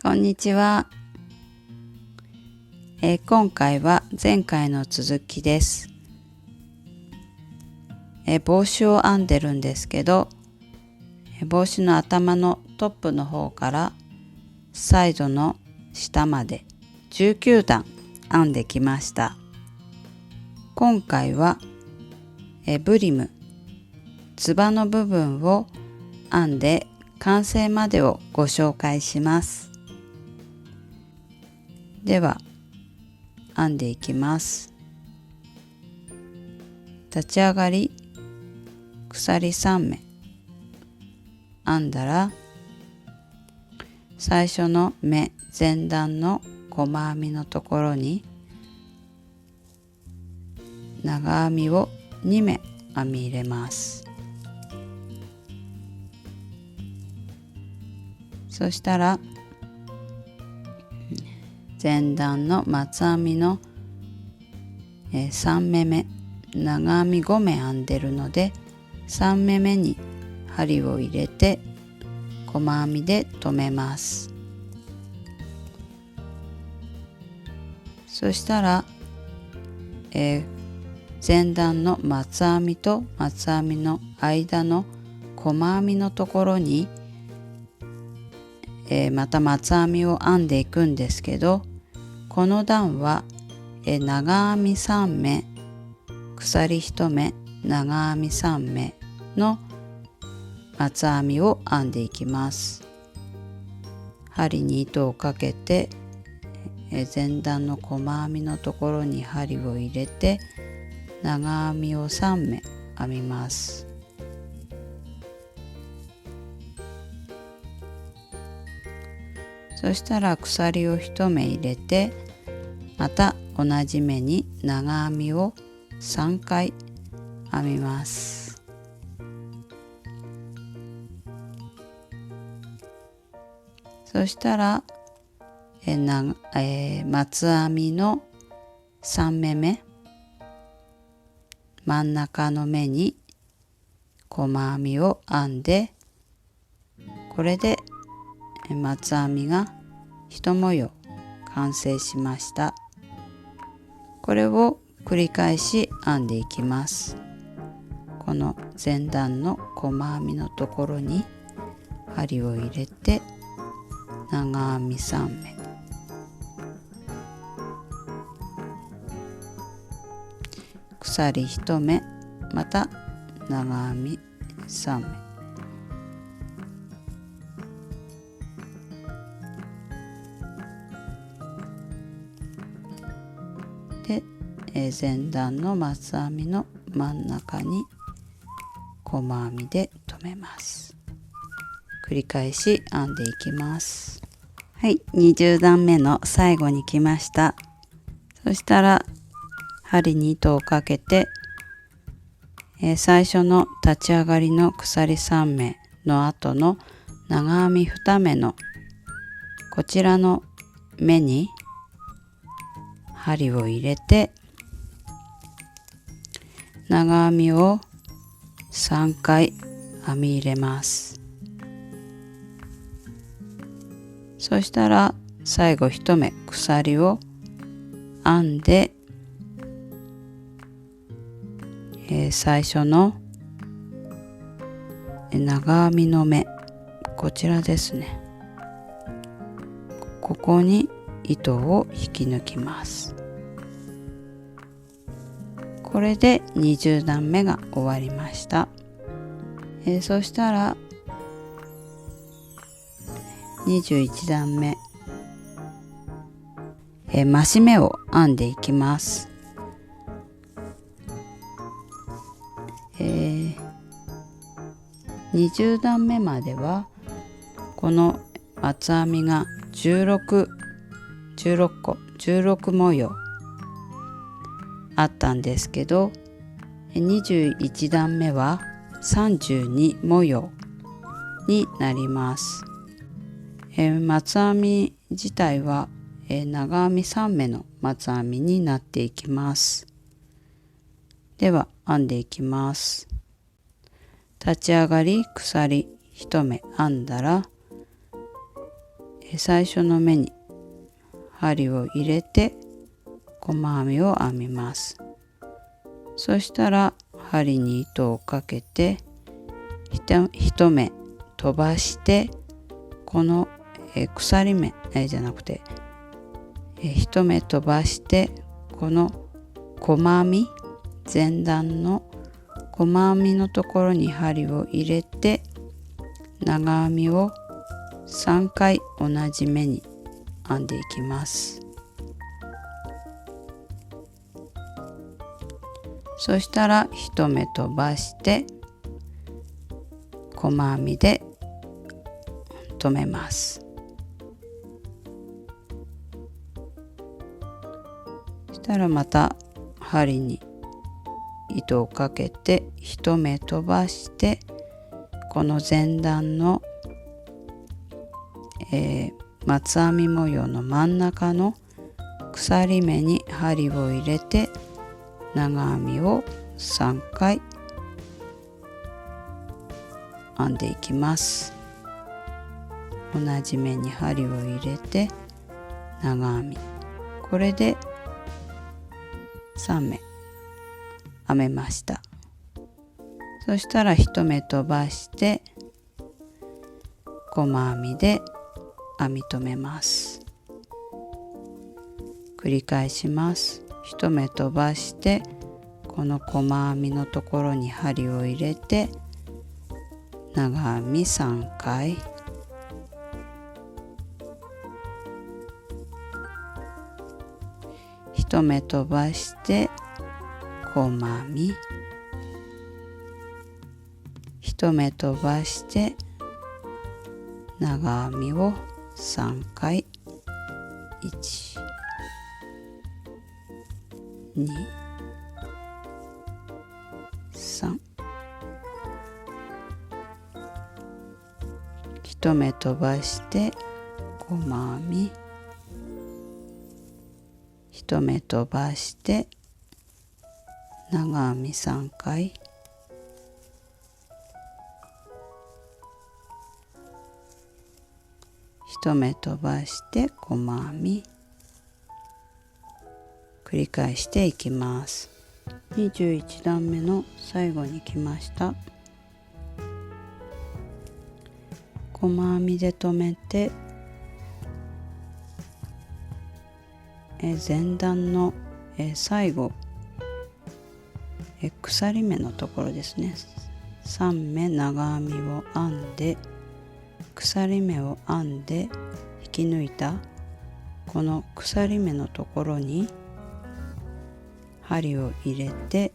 こんにちは。今回は前回の続きです。帽子を編んでるんですけど、帽子の頭のトップの方からサイドの下まで19段編んできました。今回はブリム、つばの部分を編んで完成までをご紹介します。では編んでいきます。立ち上がり鎖3目編んだら、最初の目前段の細編みのところに長編みを2目編み入れます。そしたら前段の松編みの3目目、長編み5目編んでるので3目目に針を入れて細編みで留めます。そしたら、前段の松編みと松編みの間の細編みのところに、また松編みを編んでいくんですけど、この段は長編み3目、鎖1目、長編み3目の松編みを編んでいきます。針に糸をかけて前段の細編みのところに針を入れて長編みを3目編みます。そしたら鎖を1目入れて、また同じ目に長編みを3回編みます。そしたら松編みの3目目、真ん中の目に細編みを編んで、これで松編みが1模様完成しました。これを繰り返し編んでいきます。この前段の細編みのところに針を入れて長編み3目、鎖1目、また長編み3目、で、前段の松編みの真ん中に細編みで留めます。繰り返し編んでいきます。はい、20段目の最後に来ました。そしたら針に糸をかけて、最初の立ち上がりの鎖3目の後の長編み2目のこちらの目に針を入れて長編みを3回編み入れます。そしたら最後1目鎖を編んで、最初の長編みの目、こちらですね、ここに糸を引き抜きます。これで20段目が終わりました。そしたら21段目、増し目を編んでいきます。20段目まではこの松編みが16個16模様あったんですけど、21段目は32模様になります。松編み自体は長編み3目の松編みになっていきます。では編んでいきます。立ち上がり鎖1目編んだら、最初の目に針を入れて細編みを編みます。そしたら針に糸をかけて1目飛ばして、この鎖目じゃなくて1目飛ばして、この細編み、前段の細編みのところに針を入れて、長編みを3回同じ目に編んでいきます。そしたら1目飛ばして細編みで留めます。そしたらまた針に糸をかけて1目飛ばして、この前段の、松編み模様の真ん中の鎖目に針を入れて長編みを3回編んでいきます。同じ目に針を入れて長編み、これで3目編めました。そしたら1目飛ばして細編みで編み留めます。繰り返します。1目飛ばしてこの細編みのところに針を入れて長編み3回、1目飛ばして細編み、1目飛ばして長編みを3回、1、2、3、1目飛ばして細編み、1目飛ばして長編み3回、1目飛ばして細編み、繰り返していきます。21段目の最後に来ました。細編みで留めて前段の最後鎖目のところですね、3目長編みを編んで鎖目を編んで引き抜いたこの鎖目のところに針を入れて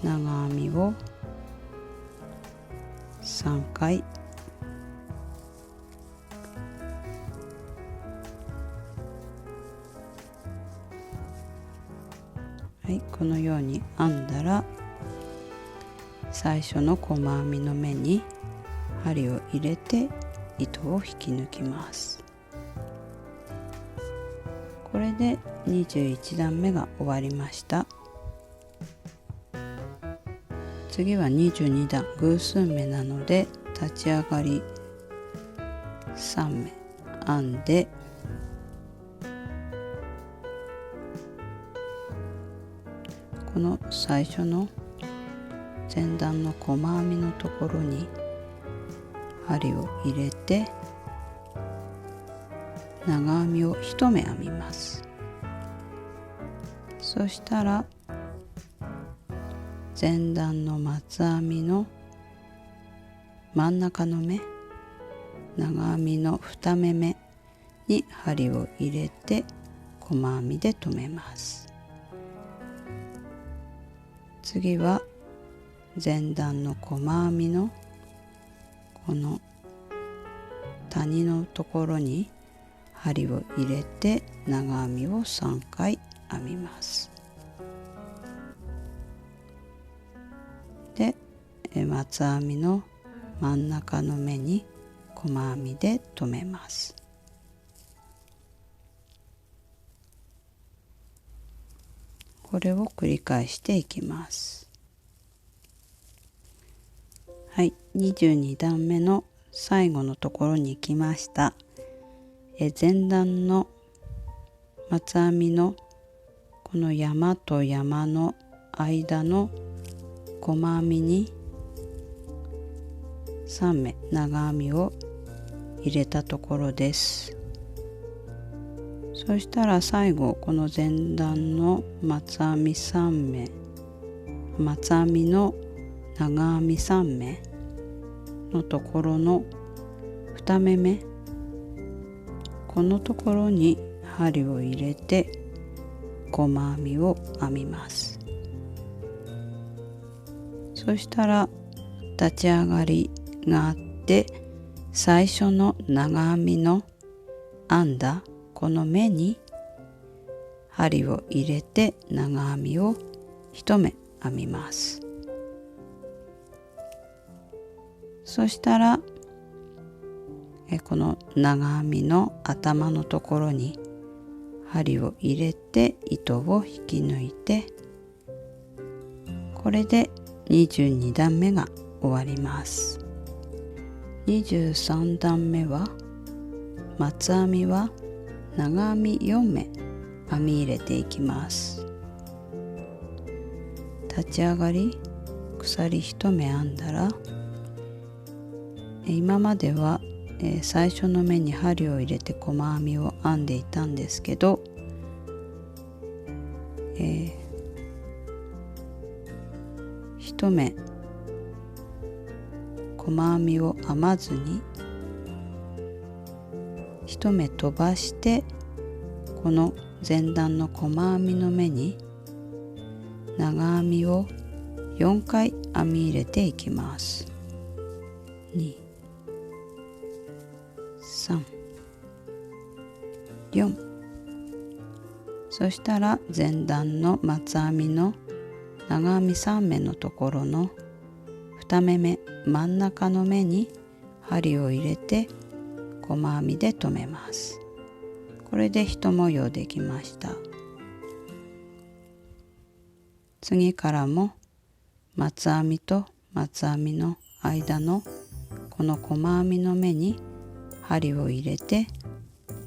長編みを3回、はい、このように編んだら最初の細編みの目に針を入れて糸を引き抜きます。これで21段目が終わりました。次は22段偶数目なので立ち上がり3目編んでこの最初の前段の細編みのところに針を入れて長編みを1目編みます。そしたら前段の松編みの真ん中の目、長編みの2目目に針を入れて細編みで留めます。次は前段の細編みのこの谷のところに針を入れて長編みを3回編みます。で松編みの真ん中の目に細編みで留めます。これを繰り返していきます。はい、22段目の最後のところに来ました。前段の松編みのこの山と山の間の細編みに3目長編みを入れたところです。そしたら最後この前段の松編み3目、松編みの長編み3目のところの2目目、このところに針を入れて細編みを編みます。そしたら立ち上がりがあって、最初の長編みの編んだこの目に針を入れて長編みを1目編みます。そしたらこの長編みの頭のところに針を入れて糸を引き抜いて、これで22段目が終わります。23段目は松編みは長編み4目編み入れていきます。立ち上がり鎖1目編んだら、今までは最初の目に針を入れて細編みを編んでいたんですけど、1目細編みを編まずに1目飛ばして、この前段の細編みの目に長編みを4回編み入れていきます。2、3、4。そしたら前段の松編みの長編み3目のところの2目目真ん中の目に針を入れて細編みで留めます。これで一模様できました。次からも松編みと松編みの間のこの細編みの目に針を入れて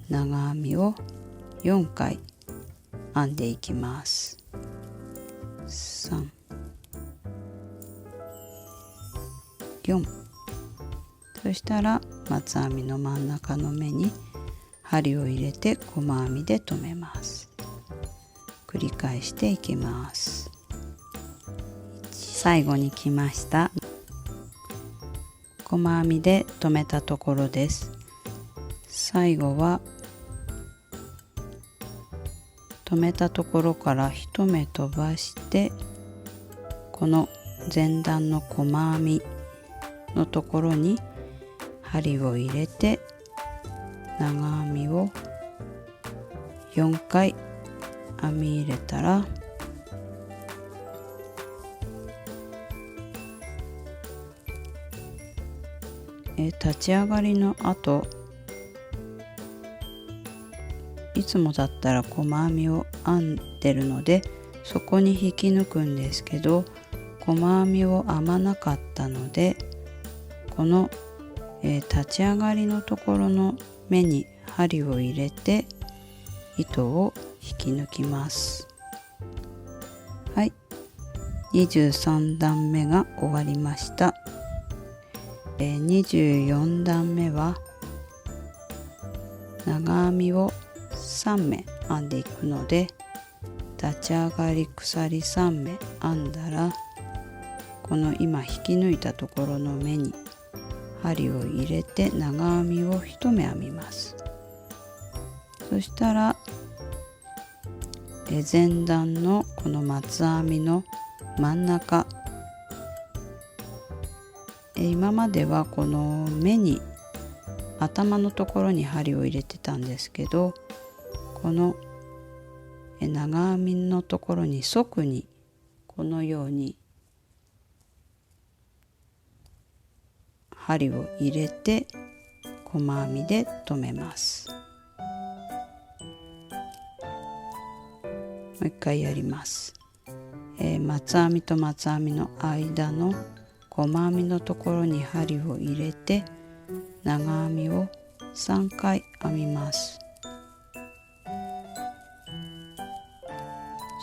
長編みを4回編んでいきます。3、4。そしたら松編みの真ん中の目に針を入れて細編みで留めます。繰り返していきます。最後に来ました。細編みで留めたところです。最後は留めたところから1目飛ばして、この前段の細編みのところに針を入れて長編みを4回編み入れたら、立ち上がりの後、いつもだったら細編みを編んでるのでそこに引き抜くんですけど、細編みを編まなかったので、この、立ち上がりのところの目に針を入れて糸を引き抜きます。はい、23段目が終わりました。24段目は長編みを3目編んでいくので、立ち上がり鎖3目編んだら、この今引き抜いたところの目に針を入れて長編みを1目編みます。そしたら前段のこの松編みの真ん中、今まではこの目に頭のところに針を入れてたんですけど、この長編みのところに側にこのように針を入れて細編みで留めます。もう一回やります。松編みと松編みの間の細編みのところに針を入れて長編みを3回編みます。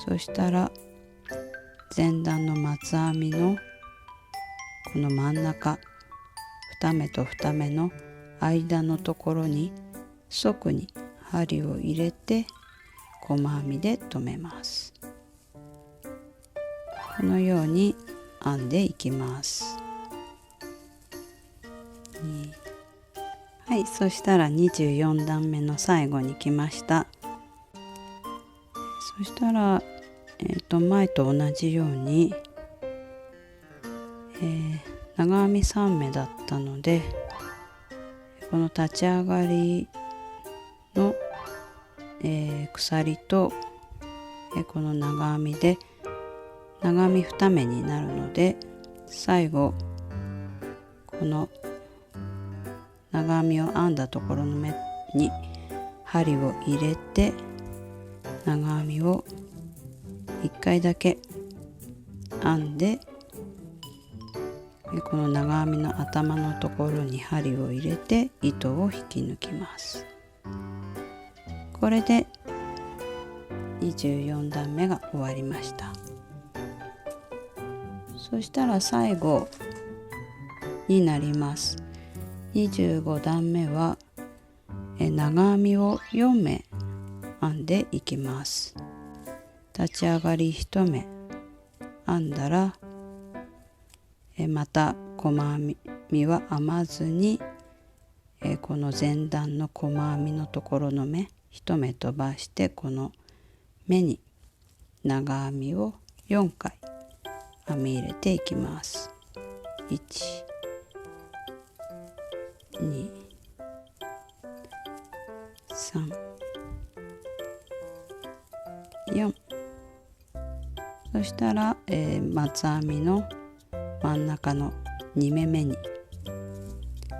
そしたら前段の松編みのこの真ん中2目と2目の間のところに側に針を入れて細編みで留めます。このように編んでいきます。はい、そしたら24段目の最後に来ました。そしたら、前と同じように、長編み3目だったのでこの立ち上がりの、鎖と、この長編みで長編み2目になるので、最後この長編みを編んだところの目に針を入れて長編みを1回だけ編んで、この長編みの頭のところに針を入れて糸を引き抜きます。これで24段目が終わりました。そしたら最後になります。25段目は長編みを4目編んでいきます。立ち上がり1目編んだらまた細編みは編まずにこの前段の細編みのところの目1目飛ばしてこの目に長編みを4回編み入れていきます。1、2、3、4。そしたら、松編みの真ん中の2目めに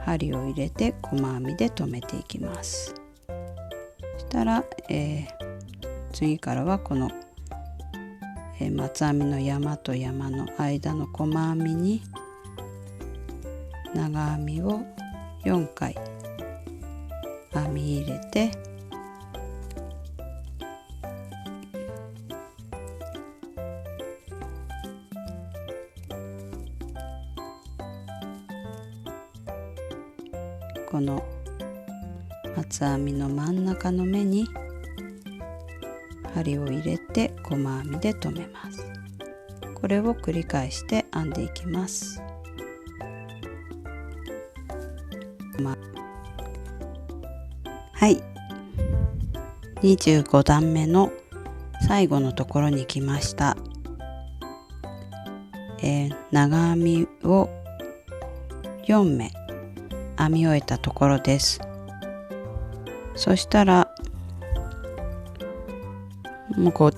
針を入れて細編みで留めていきます。そしたら、次からはこの、松編みの山と山の間の細編みに長編みを4回編み入れてこの松編みの真ん中の目に針を入れて細編みで留めます。これを繰り返して編んでいきます。はい、25段目の最後のところに来ました。長編みを4目編み終えたところです。そしたらもうこ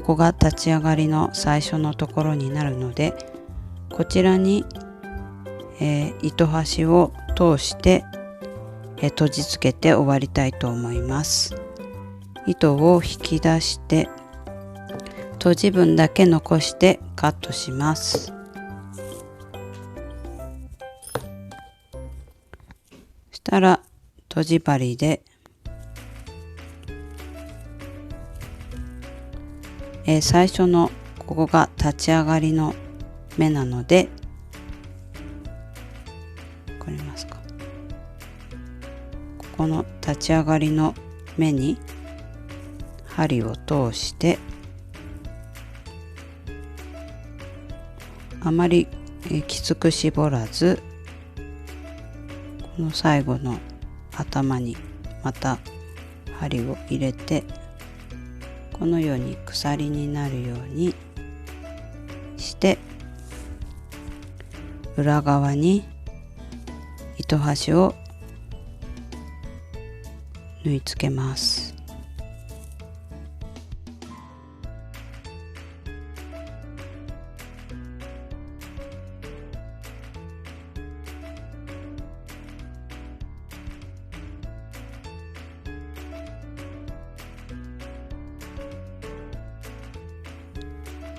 こが立ち上がりの最初のところになるので、こちらに、糸端を通して、閉じつけて終わりたいと思います。糸を引き出して閉じ分だけ残してカットします。そしたら閉じ針で最初のここが立ち上がりの目なので、わかりますか？ここの立ち上がりの目に針を通してあまりきつく絞らず、この最後の頭にまた針を入れてこのように鎖になるようにして裏側に糸端を縫い付けます。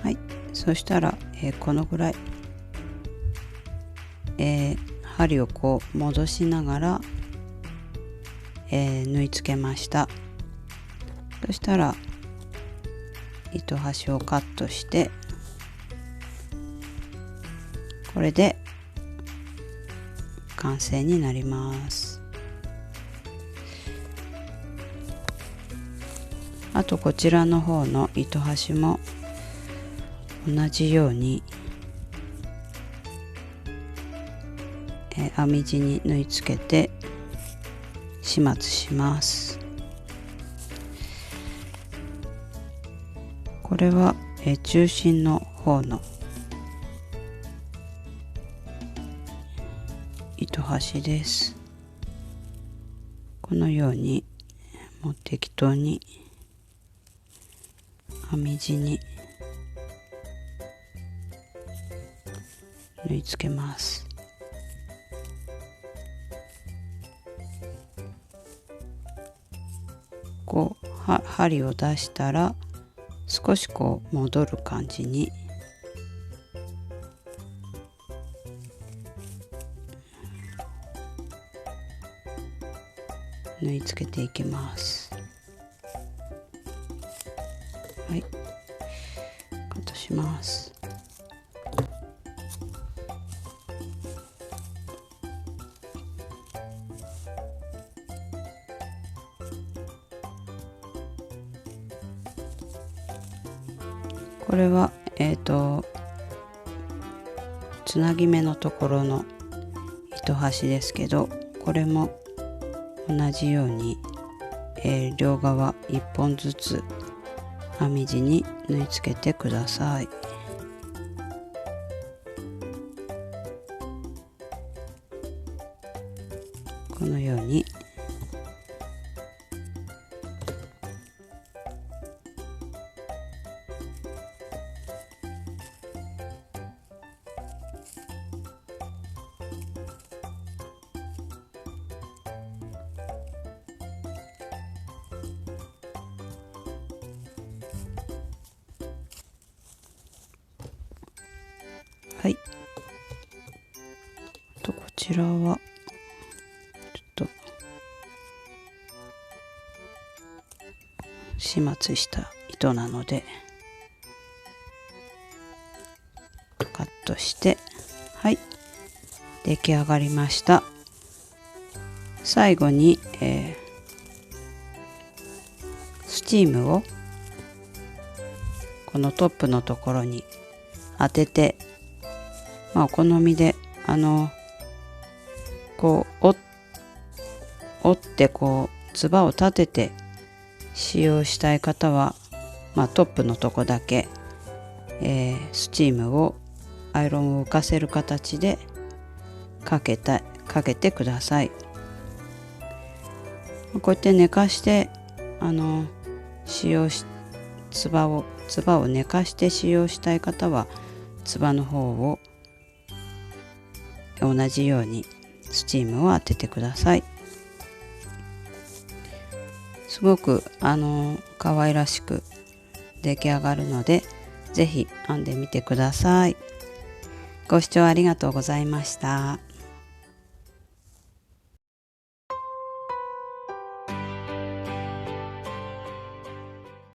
はい、そしたら、このぐらい、針をこう戻しながら、縫い付けました。そしたら糸端をカットして、これで完成になります。あとこちらの方の糸端も同じように編み地に縫い付けて始末します。これは中心の方の糸端です。このようにもう適当に編み地に縫い付けます。こう針を出したら少しこう戻る感じに縫い付けていきます。はい、カットします。これはつなぎ目のところの糸端ですけど、これも同じように、両側1本ずつ編み地に縫い付けてください。このようにはい。こちらはちょっと始末した糸なのでカットして、はい、出来上がりました。最後に、スチームをこのトップのところに当てて、お好みでこう折ってこうつばを立てて使用したい方は、トップのとこだけ、スチームをアイロンを浮かせる形でかけてください。こうやって寝かして使用しつばを寝かして使用したい方はつばの方を同じようにスチームを当ててください。すごく可愛らしく出来上がるので、ぜひ編んでみてください。ご視聴ありがとうございました。